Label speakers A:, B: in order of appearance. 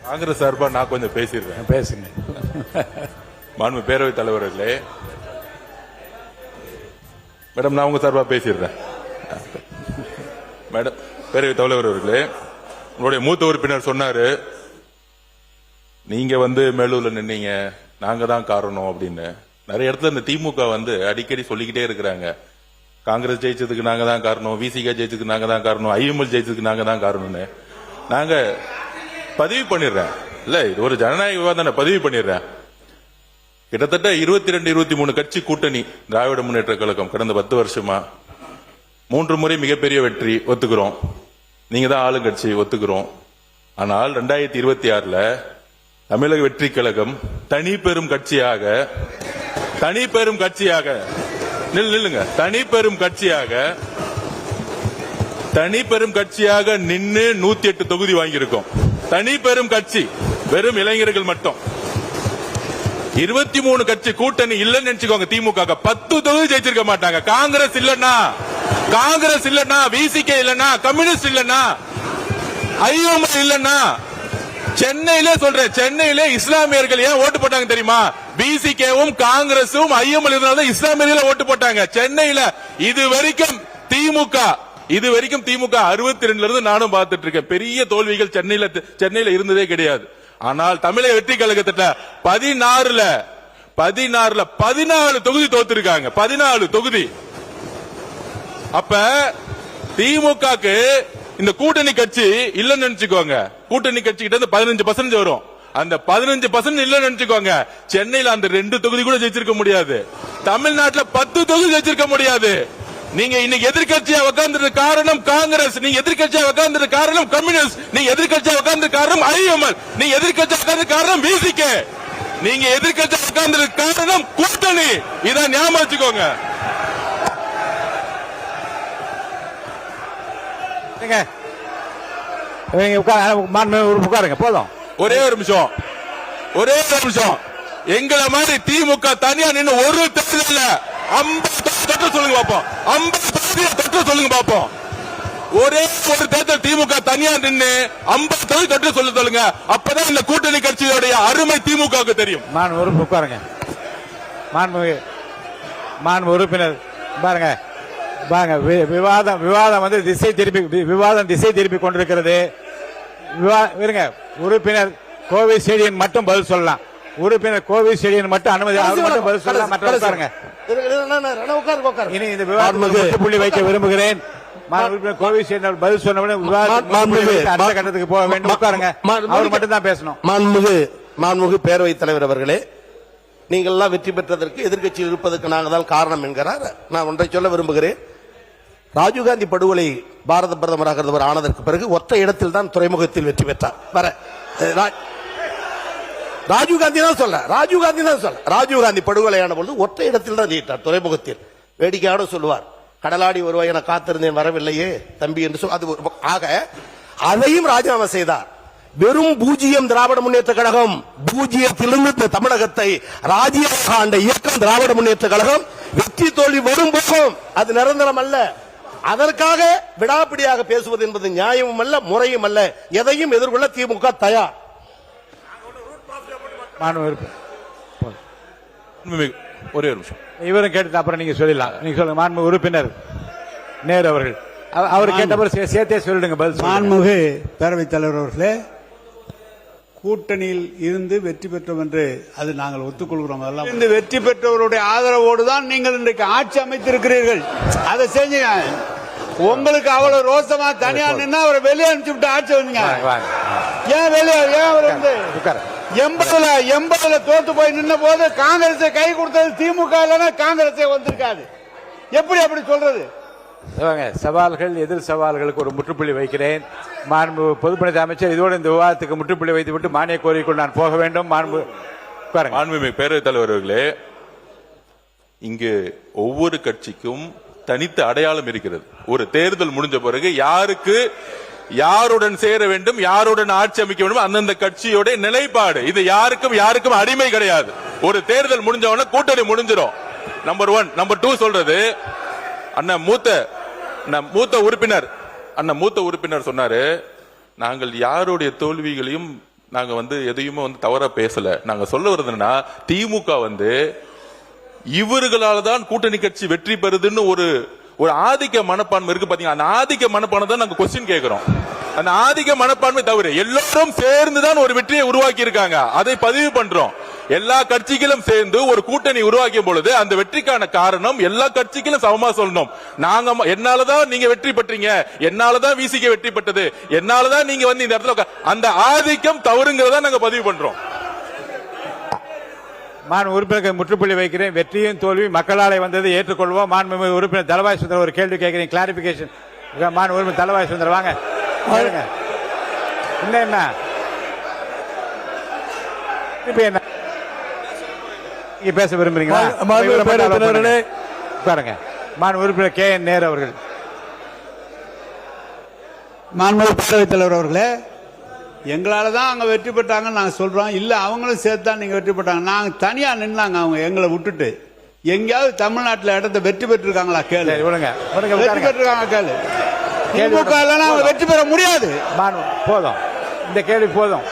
A: காங்கிரஸ் சார்பா நான் கொஞ்சம் பேசிடுறேன்.
B: பேசுங்க.
A: மாண்பு பேரவைத் தலைவர்களே, மேடம் நான் உங்க சார்பா பேசிடுறேன். மேடம் பேரவைத் தலைவர் அவர்களே, உங்களுடைய மூத்த உறுப்பினர் சொன்னாரு, நீங்க மேலூர்ல நின்னீங்க, நாங்க தான் காரணம் அப்படின்னு. நிறைய இடத்துல இந்த திமுக அடிக்கடி சொல்லிக்கிட்டே இருக்கிறாங்க, காங்கிரஸ் ஜெயிச்சதுக்கு நாங்க தான் காரணம், விசிகா ஜெயிச்சதுக்கு நாங்க தான் காரணம், ஐஎம்எல் ஜெயிச்சதுக்கு நாங்க தான் காரணம்னு. நாங்க பதிவு பண்ணிடுறேன், இல்ல இது ஒரு ஜனநாயக விவாதம், பதிவு பண்ணிடுறேன். கிட்டத்தட்ட 22-23 கட்சி கூட்டணி திராவிட முன்னேற்ற கழகம் கடந்த 10 வருஷமா 3 முறை மிகப்பெரிய வெற்றி, ஒத்துக்கிறோம். நீங்க தான் ஆளுங்கட்சி, ஒத்துக்கிறோம். ஆனால் 2026ல தமிழக வெற்றி கழகம் தனி பெரும் கட்சியாக நில்லுங்க, தனி பெரும் கட்சியாக நின்னு 108 தொகுதி வாங்கியிருக்கோம். தனி பெரும் கட்சி, வெறும் இளைஞர்கள் மட்டும். 23 கட்சி கூட்டணி இல்லன்னு நினைச்சுக்கோங்க, திமுக 10 தொகுதி ஜெயிச்சிருக்க மாட்டாங்க. காங்கிரஸ் இல்லன்னா, விசிகே இல்லன்னா, கம்யூனிஸ்ட் இல்லன்னா, ஐஎம்எல் இல்லன்னா, சென்னையிலே இஸ்லாமியர்கள் ஏன் ஓட்டு போட்டாங்க தெரியுமா? விசிகேவும் காங்கிரசும் ஐஎம்எல் இருந்தாலும் இஸ்லாமியர்கள் ஓட்டு போட்டாங்க சென்னையில. இதுவரைக்கும் திமுக 62ல இருந்து நானும் பார்த்துட்டு இருக்கேன், பெரிய தோல்விகள் சென்னையில இருந்ததே கிடையாது. ஆனால் தமிழக வெற்றி கழகத்திட்ட 16ல 14 தொகுதி தோத்திருக்காங்க. 14 தொகுதி. அப்ப திமுகக்கு இந்த கூட்டணி கட்சி இல்லன்னு நினைச்சுக்கோங்க, கூட்டணி கட்சி கிட்ட 15% வரும். அந்த 15% இல்லன்னு நினைச்சுக்கோங்க, சென்னையில அந்த 2 தொகுதி கூட ஜெயிச்சிருக்க முடியாது. தமிழ்நாட்டில் 10 தொகுதி ஜெயிச்சிருக்க முடியாது. நீங்க இன்னைக்கு எதிர்கட்சியா உட்கார்ந்தது காரணம் காங்கிரஸ், நீங்க எதிர்கட்சியா உட்கார்ந்தது காரணம் கம்யூனிஸ்ட், நீங்க எதிர்கட்சியா உட்கார்ந்தது காரணம் ஐஎம்எல், நீங்க எதிர்கட்சியா உட்கார்ந்தது காரணம் விசிகே, நீங்க எதிர்கட்சியா உட்கார்ந்தது காரணம் கூட்டணி. இதான் ஞாபகம் வச்சுக்கோங்க.
B: உட்காருங்க போதும்.
A: ஒரே ஒரு நிமிஷம். எங்களை மாதிரி திமுக தனியா நின்று ஒரு தேர்தல் 50 சொல்லுங்க பாப்போம், 50 சொல்லுங்க பாப்போம். ஒரே ஒரு தேர்தல் திமுக தனியா நின்று 50 சொல்லுங்க. அப்பதான் இந்த கூட்டணி கட்சியோடைய அருமை திமுக தெரியும்.
B: உட்காருங்க. உறுப்பினர் பாருங்க, விவாதம் திசை திருப்பி கொண்டிருக்கிறது. உறுப்பினர் கோவை செடியன் மட்டும் பதில் சொல்லலாம். உறுப்பினர் கோவை செடியன் மட்டும் அனுமதி, அவர் மட்டும் பதில் சொல்லலாம். இனி இந்த விவாதம் புள்ளி வைக்க விரும்புகிறேன். கோவை செடியன் பதில் சொன்ன அடுத்த கட்டத்துக்கு போக வேண்டும். உட்காருங்க, அவர் மட்டும் தான் பேசணும்.
C: மாண்புமிகு பேரவைத் தலைவர் அவர்களே, நீங்கள் எல்லாம் வெற்றி பெற்றதற்கு எதிர்கட்சியில் இருப்பதற்கு நாங்கள் தான் காரணம் என்கிறார். நான் ஒன்றை சொல்ல விரும்புகிறேன். ராஜீவ்காந்தி படுகொலை பாரத பிரதமராக ஆனதற்கு பிறகு ஒற்றை இடத்தில் தான் துறைமுகத்தில் வெற்றி பெற்றார். ராஜீவ்காந்தி தான் சொல்ல, ராஜீவ்காந்தி படுகொலையான பொழுது ஒற்றை இடத்தில் தான் ஜெயித்தார், துறைமுகத்தில். வேடிக்கையோட சொல்லுவார், கடலாடி வருவாய் என காத்திருந்தேன் வரவில்லையே தம்பி என்று சொல். அது ஆக அதையும் ராஜினாமா செய்தார். வெறும் 0 திராவிட முன்னேற்ற கழகம், 0லிருந்து தமிழகத்தை ராஜ்யமாக ஆண்ட இயக்கம் திராவிட முன்னேற்ற கழகம். வெற்றி தோல்வி வரும் போகும், அது நிரந்தரம் அல்ல. அதற்காக விடாப்பிடியாக பேசுவது என்பது நியாயமும் அல்ல, முறையும் அல்ல. எதையும் எதிர்கொள்ள திமுக தயார்.
A: ஒரே ஒரு நிமிஷம்,
B: இவரும் கேட்டு அப்புறம் நீங்க சொல்லலாம். நீங்க சொல்லுங்க. மாண்புமிகு உறுப்பினர் நேரு அவர்கள், அவர் கேட்டவர் சேர்த்தே சொல்லிடுங்க பதில்.
D: மாண்புமிகு பேரவைத் தலைவர் அவர்களே, கூட்டணியில் இருந்து வெற்றி பெற்றோம் என்று அது நாங்கள் ஒத்துக்கொள்கிறோம். அதெல்லாம் இந்த வெற்றி பெற்றவருடைய ஆதரவோடு தான் நீங்கள் இன்றைக்கு ஆட்சி அமைத்திருக்கிறீர்கள். அதை செஞ்சு உங்களுக்கு அவ்வளவு ரோசமா தனியா நின்று அவரை வெளியே அனுப்பிச்சு விட்டு ஆட்சி வந்தீங்க. ஏன் வெளியே, ஏன் அவர் 80ல தோத்து போய் நின்ன போது காங்கிரஸை கை கொடுத்தது திமுக இல்லைன்னா காங்கிரஸே வந்திருக்காது. எப்படி அப்படி சொல்றது?
B: சவால்கள், எதிர் சவால்களுக்கு ஒரு முற்றுப்புள்ளி வைக்கிறேன். மாண்பு பொதுப்பணித்துறை அமைச்சர், இதோடு இந்த விவாதத்துக்கு முற்றுப்புள்ளி வைத்துவிட்டு மானிய கோரிக்கைக்குள் நான் போக வேண்டும்.
A: மாண்புமிகு பேரவைத் தலைவர்களே, இங்கு ஒவ்வொரு கட்சிக்கும் தனித்த அடையாளம் இருக்கிறது. ஒரு தேர்தல் முடிஞ்ச பிறகு யாருடன் சேர வேண்டும், யாருடன் ஆட்சி அமைக்க வேண்டும், அந்தந்த கட்சியோட நிலைப்பாடு. இது யாருக்கும் அடிமை கிடையாது. ஒரு தேர்தல் முடிஞ்சவன கூட்டணி முடிஞ்சிடும். நம்பர் 1. நம்பர் 2 சொல்றது, மூத்த உறுப்பினர் சொன்னாரு, நாங்கள் யாருடைய தோல்விகளையும் நாங்க வந்து எதையுமே வந்து தவறா பேசல. நாங்க சொல்ல வருது என்னன்னா, திமுக வந்து இவர்களால தான் கூட்டணி கட்சி வெற்றி பெறுதுன்னு ஒரு ஆதிக்க மனப்பான்மை இருக்கு பாத்தீங்கன்னா, அந்த ஆதிக்க மனப்பான்மை தான் நாங்க கொஸ்டின் கேட்கிறோம். அந்த ஆதிக்க மனப்பான்மை தவிர எல்லாரும் சேர்ந்துதான் ஒரு வெற்றியை உருவாக்கி இருக்காங்க. அதை பதிவு பண்றோம். எல்லா கட்சிகளும் சேர்ந்து ஒரு கூட்டணி உருவாக்கிய பொழுது அந்த வெற்றிக்கான காரணம் எல்லா கட்சிகளும் சமமா சொல்லணும். நாங்க என்னாலதான் நீங்க வெற்றி பெற்றீங்க, என்னாலதான் விசிக வெற்றி பெற்றது, என்னாலதான் நீங்க வந்து இந்த இடத்துல அந்த ஆதிக்கம் தவறுங்கிறத நாங்க பதிவு பண்றோம்.
B: மாண்பு உறுப்பினருக்கு முற்றுப்புள்ளி வைக்கிறேன். வெற்றியும் தோல்வி மக்களாலே வந்தது, ஏற்றுக்கொள்வோம். மாண்பு உறுப்பினர் தலவாய் சுந்தரம் ஒரு கேள்வி கேட்கிறேன், கிளாரிபிகேஷன். மாண்பு உறுப்பினர் தலவாய் சுந்தரம் வாங்க. என்ன இப்ப என்ன நீங்க பேச விரும்புறீங்களா? பாருங்க. மாண்பு உறுப்பினர் KN நேரு அவர்கள்.
D: மாண்புமிகு பேரவைத் தலைவர் அவர்களே, எங்களால தான் அங்க வெற்றி பெற்றாங்கன்னு நாங்க சொல்றோம். இல்ல அவங்களும் சேர்த்து தான் நீங்க வெற்றி பெற்றாங்க. நாங்க தனியா நின்னாங்க, அவங்க எங்களை விட்டுட்டு. எங்கேயாவது தமிழ்நாட்டில் இடத்தை வெற்றி பெற்றிருக்காங்களா கேளு. வெற்றி பெற்றிருக்காங்க கேளு. திமுக அவங்க வெற்றி பெற முடியாது.
B: போதும், இந்த கேள்வி போதும்.